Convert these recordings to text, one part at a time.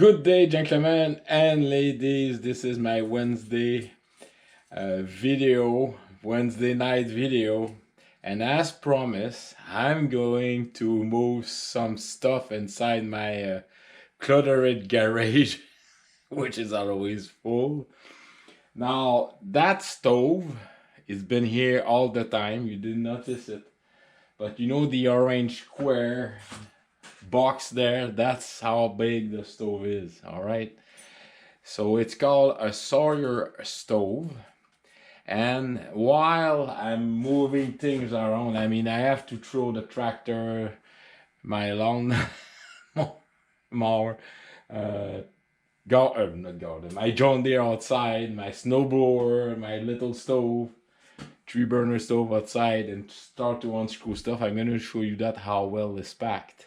Good day, gentlemen and ladies. This is my Wednesday Wednesday night video. And as promised, I'm going to move some stuff inside my cluttered garage, which is always full. Now, that stove has been here all the time. You didn't notice it. But you know the orange square box there, that's how big the stove is. All right, so it's called a Soyer stove, and while I'm moving things around, I mean, I have to throw the tractor, my lawn mower, my John Deere outside, my snowblower, my little stove, 3-burner stove outside, and start to unscrew stuff. I'm going to show you that how well it's packed.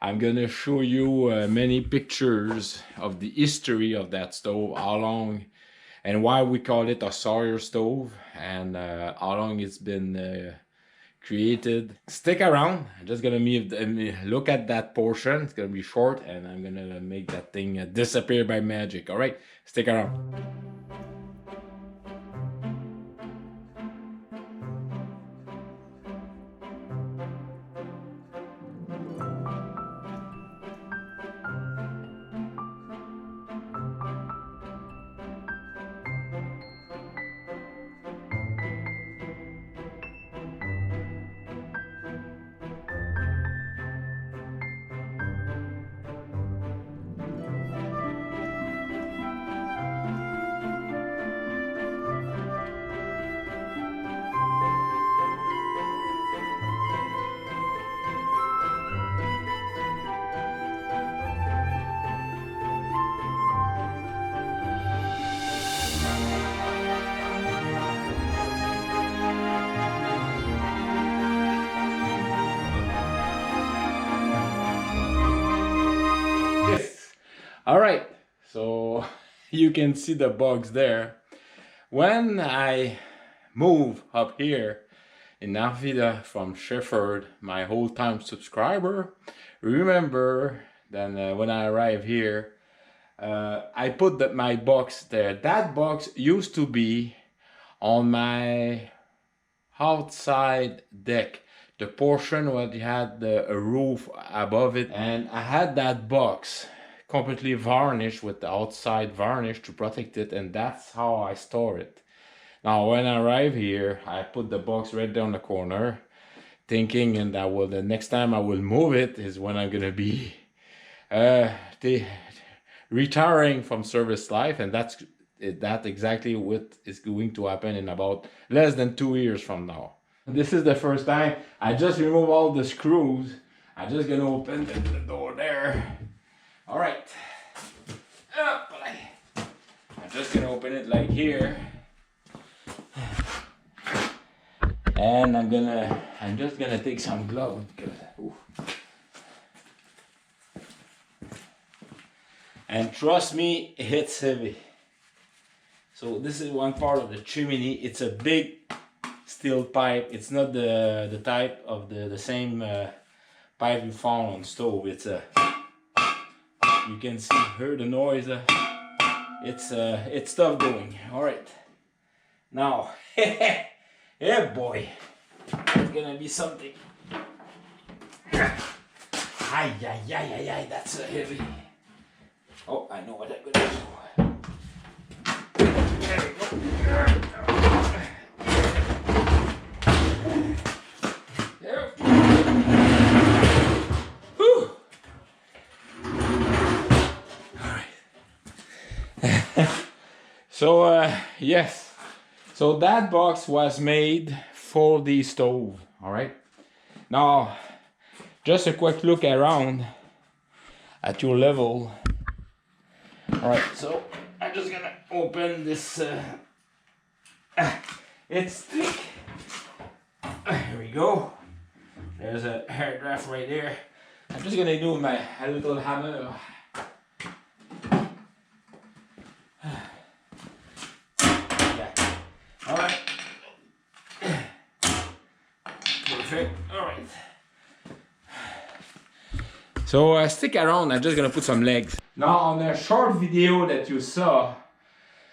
I'm gonna show you many pictures of the history of that stove, how long and why we call it a Soyer stove, and how long it's been created. Stick around. I'm just gonna look at that portion. It's gonna be short, and I'm gonna make that thing disappear by magic. All right, stick around. All right, so you can see the box there. When I move up here in Navida from Shefford, my whole-time subscriber, remember then when I arrive here, I put my box there. That box used to be on my outside deck, the portion where you had a roof above it, and I had that box completely varnished with the outside varnish to protect it, and that's how I store it. Now when I arrive here, I put the box right down the corner, thinking and that the next time I will move it is when I'm gonna be retiring from service life, and that's exactly what is going to happen in about less than 2 years from now. This is the first time. I just remove all the screws. I'm just gonna open the door there. All right, I'm just gonna open it like here, and I'm just gonna take some gloves because, and trust me, it's heavy. So this is one part of the chimney. It's a big steel pipe. It's not the type of the same pipe you found on stove. It's a, you can hear the noise. It's tough going. All right, now, yeah, boy, it's gonna be something. Ay, that's heavy. Oh, I know what I'm gonna do. There we go. So yes, so that box was made for the stove. All right, now just a quick look around at your level. All right, so I'm just gonna open this. It's thick. Here we go. There's a hair draft right there. I'm just gonna do my little hammer. All right. Perfect. All right. So stick around, I'm just gonna put some legs. Now on the short video that you saw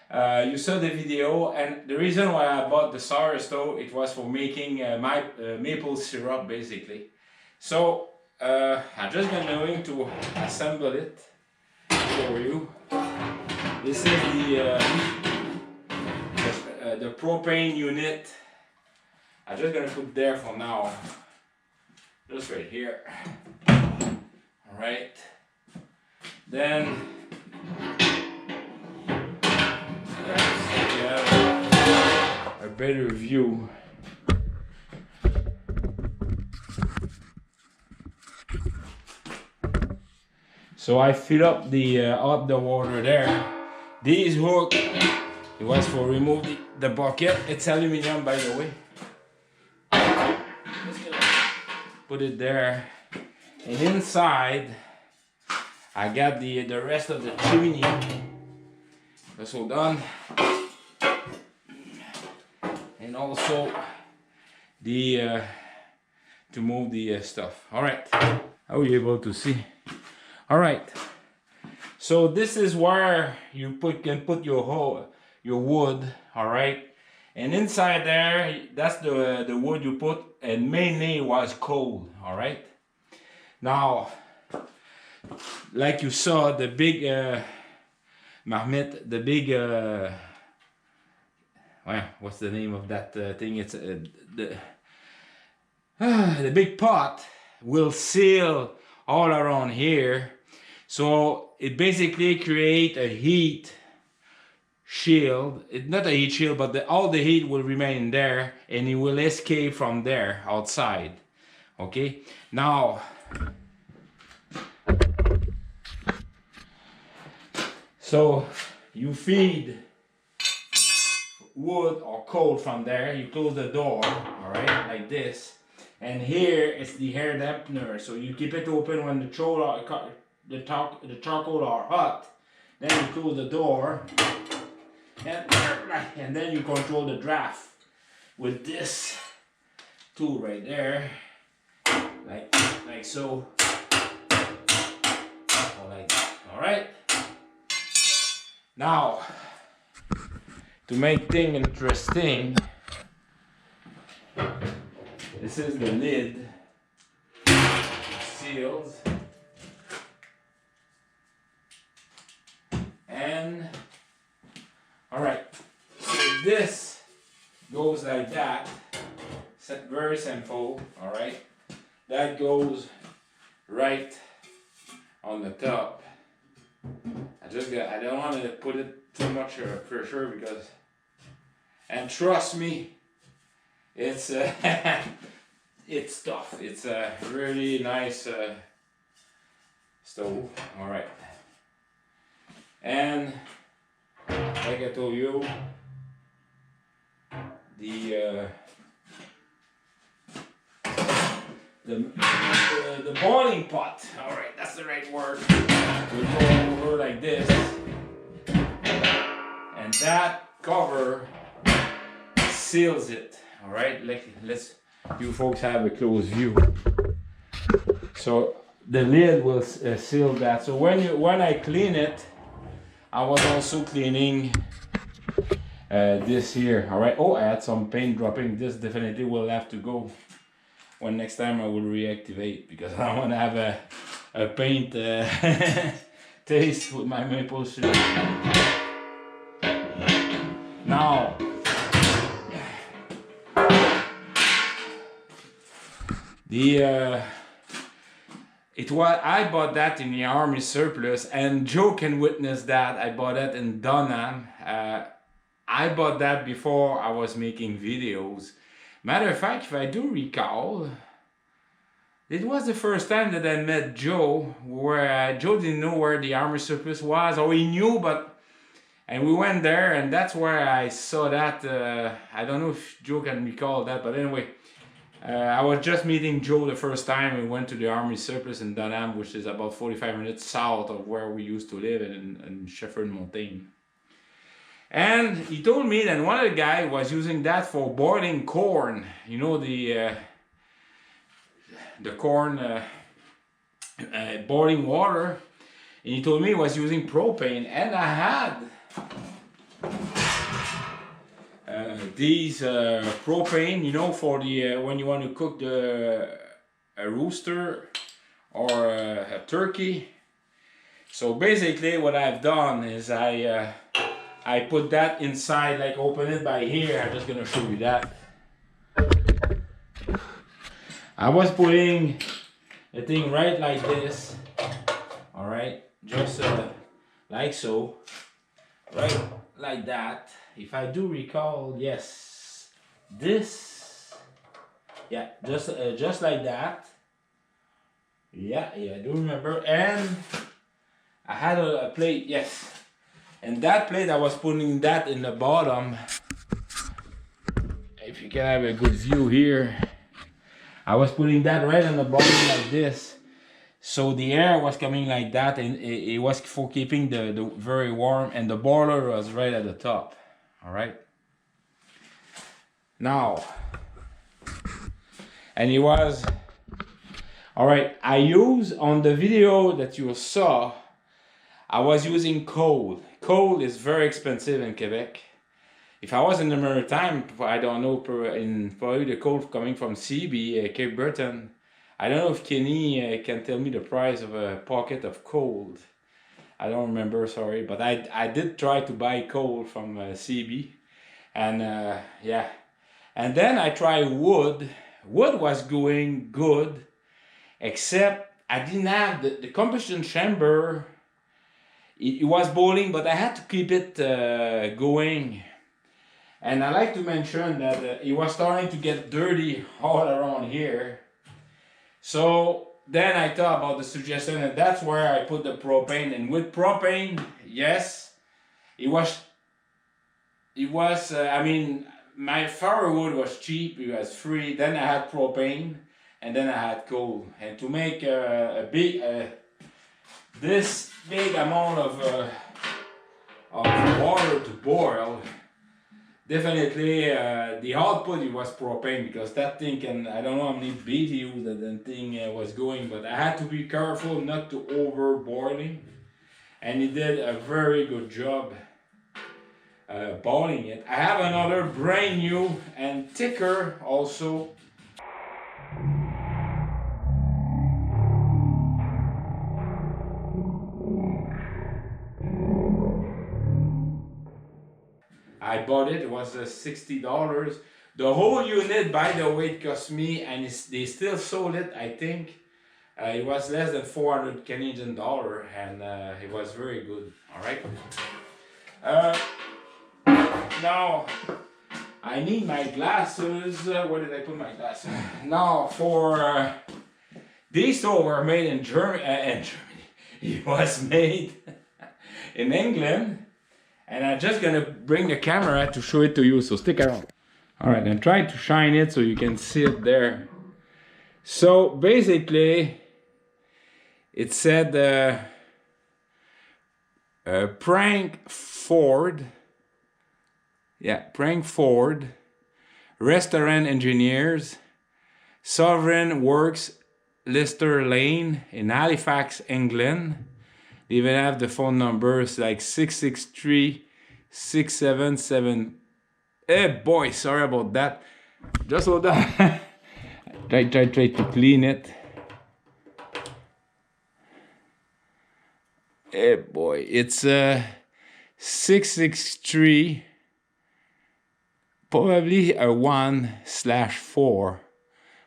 the video, and the reason why I bought the Soyer stove, it was for making my maple syrup basically. So I'm just going to assemble it for you. This is the propane unit. I'm just gonna put there for now, just right here. All right, then a better view. So I fill up the water there. This hook, it was for remove the bucket. It's aluminum, by the way. Just gonna put it there, and inside I got the rest of the chimney. That's all done. And also the to move the stuff. All right, are we able to see? All right, so this is where you can put your wood. All right, and inside there, that's the wood you put, and mainly was coal. All right, now like you saw the big marmite, the big well, what's the name of that thing? It's the big pot will seal all around here, so it basically create a heat shield. It's not a heat shield, but all the heat will remain there, and it will escape from there outside. Okay, now so you feed wood or coal from there, you close the door, all right, like this, and here is the air dampener, so you keep it open when the charcoal are hot, then you close the door, and then you control the draft with this tool right there, like so, or like that. All right, now to make things interesting, this is the lid. It seals, and all right, so this goes like that. Very simple. All right, that goes right on the top. I don't want to put it too much pressure because, and trust me, it's it's tough. It's a really nice stove. All right, and like I told you, the boiling pot. All right, that's the right word. We go over like this, and that cover seals it. All right, let's you folks have a close view. So the lid will seal that. So when I clean it, I was also cleaning this here. All right. Oh, I had some paint dropping. This definitely will have to go when next time I will reactivate, because I want to have a paint taste with my maple syrup. Now, I bought that in the army surplus, and Joe can witness that. I bought it in Dunham. I bought that before I was making videos. Matter of fact, if I do recall, it was the first time that I met Joe, where Joe didn't know where the army surplus was, or he knew, and we went there, and that's where I saw that. I don't know if Joe can recall that, but anyway, I was just meeting Joe the first time. We went to the army surplus in Dunham, which is about 45 minutes south of where we used to live in Shefford Mountain. And he told me that one of the guys was using that for boiling corn. You know, the corn, boiling water, and he told me he was using propane, and I had these propane, you know, for the when you want to cook a rooster or a turkey. So basically what I've done is I put that inside, like open it by here. I'm just gonna show you that. I was putting the thing right like this, all right, just like so, right like that. If I do recall, yes, this, yeah, just like that. Yeah, I do remember. And I had a plate, yes, and that plate I was putting that in the bottom. If you can have a good view here, I was putting that right on the bottom like this, so the air was coming like that, and it was for keeping the very warm, and the boiler was right at the top. All right. Now, and it was all right. I use on the video that you saw, I was using coal. Coal is very expensive in Quebec. If I was in the Maritime, I don't know, in probably the coal coming from CB, Cape Breton, I don't know if Kenny can tell me the price of a pocket of coal. I don't remember, sorry, but I did try to buy coal from CB, and yeah. And then I tried wood. Wood was going good, except I didn't have the combustion chamber. It was boiling, but I had to keep it going. And I like to mention that it was starting to get dirty all around here. So then I thought about the suggestion, and that's where I put the propane. And with propane, yes, it was I mean, my firewood was cheap, it was free. Then I had propane, and then I had coal. And to make this big amount of water to boil, definitely the output, it was propane, because that thing can, I don't know how many BTUs that thing was going, but I had to be careful not to over boiling, and it did a very good job boiling it. I have another brand new and thicker also. I bought it, it was $60. The whole unit, by the way, it cost me, and they still sold it, I think. It was less than 400 Canadian dollar, and it was very good, all right? Now, I need my glasses. Where did I put my glasses? Now, for these two were made in Germany. It was made in England. And I'm just gonna bring the camera to show it to you, so stick around. All right, I'm trying to shine it so you can see it there. So basically, it said Prank Ford. Yeah, Prank Ford, Restaurant Engineers, Sovereign Works, Lister Lane in Halifax, England. They even have the phone numbers like 663-677. Eh boy, sorry about that. Just hold on. try to clean it. Eh boy, it's 663, probably a 1/4,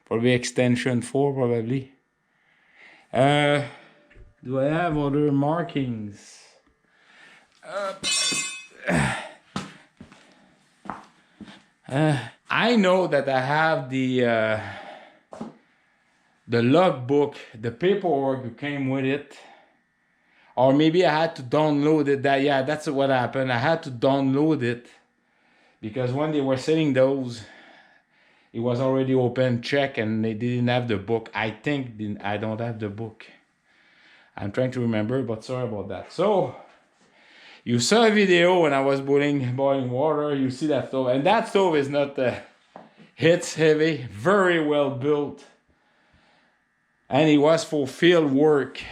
probably extension 4 probably. Do I have other markings? I know that I have the logbook, the paperwork that came with it, or maybe I had to download it. That's what happened. I had to download it because when they were selling those, it was already open, check, and they didn't have the book. I think I don't have the book. I'm trying to remember, but sorry about that. So, you saw a video when I was boiling water. You see that stove, and that stove is not, it's heavy, very well built. and it was for field work.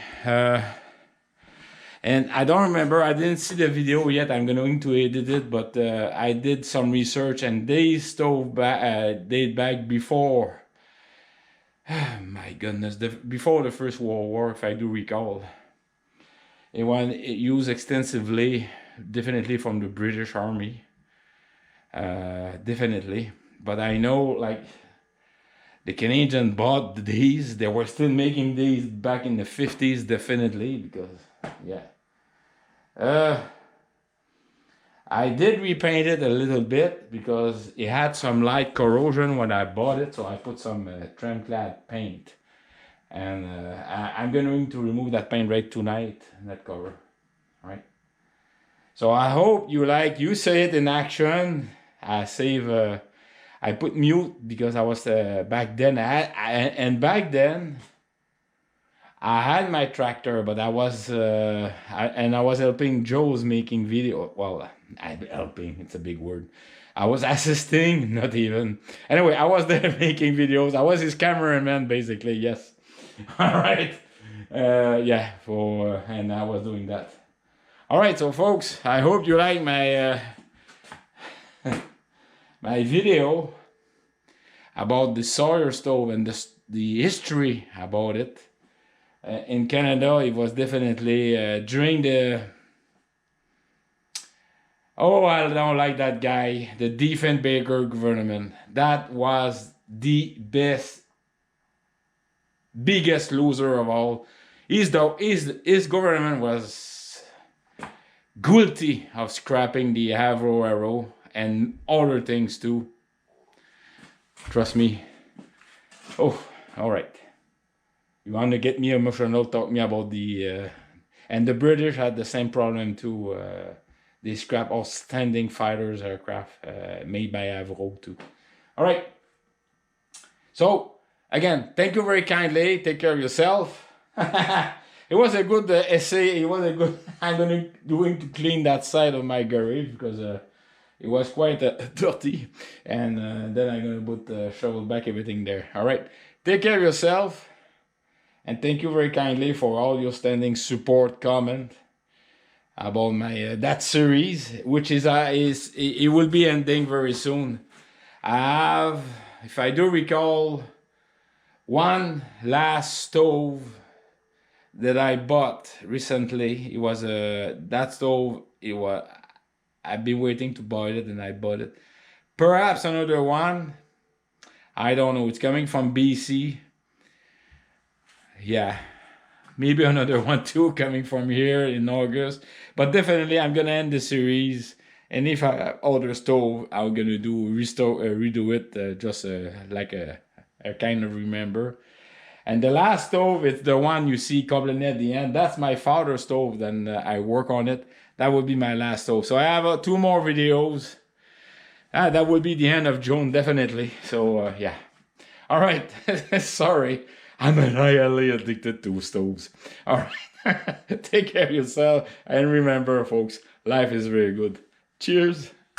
And I don't remember, I didn't see the video yet, I'm going to edit it, but I did some research, and these stove date back before, my goodness, before the First World War, if I do recall. It was used extensively, definitely from the British Army, definitely. But I know, like, the Canadian bought these, they were still making these back in the 50s, definitely, because, yeah. I did repaint it a little bit because it had some light corrosion when I bought it, so I put some trim-clad paint. And I'm going to remove that paint right tonight, that cover, right? So I hope you say it in action. I put mute because I was back then, back then, I had my tractor, but I was helping Joe's making video. Well, helping, it's a big word. I was assisting, not even. Anyway, I was there making videos. I was his cameraman, basically, yes. All right. Yeah, and I was doing that. All right, so folks, I hope you like my my video about the Soyer stove and the history about it. In Canada, it was definitely during the... Oh, I don't like that guy, the Diefenbaker government. That was the biggest loser of all. His government was guilty of scrapping the Avro Arrow and other things too. Trust me. Oh, all right. You want to get me emotional, talk me about the... and the British had the same problem too. They scrap outstanding fighters aircraft made by Avro too. All right. So, again, thank you very kindly. Take care of yourself. It was a good essay. It was a good... I'm going to clean that side of my garage because it was quite dirty. And then I'm going to put shovel back everything there. All right. Take care of yourself. And thank you very kindly for all your standing support comment about my that series, which is it will be ending very soon. I have, if I do recall, one last stove that I bought recently. It was that stove. I've been waiting to buy it, and I bought it. Perhaps another one. I don't know. It's coming from BC. Yeah, maybe another one too coming from here in August. But definitely I'm gonna end the series, and if I have other stove, I'm gonna redo it just like a kind of remember. And the last stove, it's the one you see coming at the end. That's my father's stove. Then I work on it. That will be my last stove. So I have 2 more videos. That will be the end of June, definitely. So yeah. All right. Sorry. I'm highly addicted to stoves. All right. Take care of yourself. And remember, folks, life is very good. Cheers.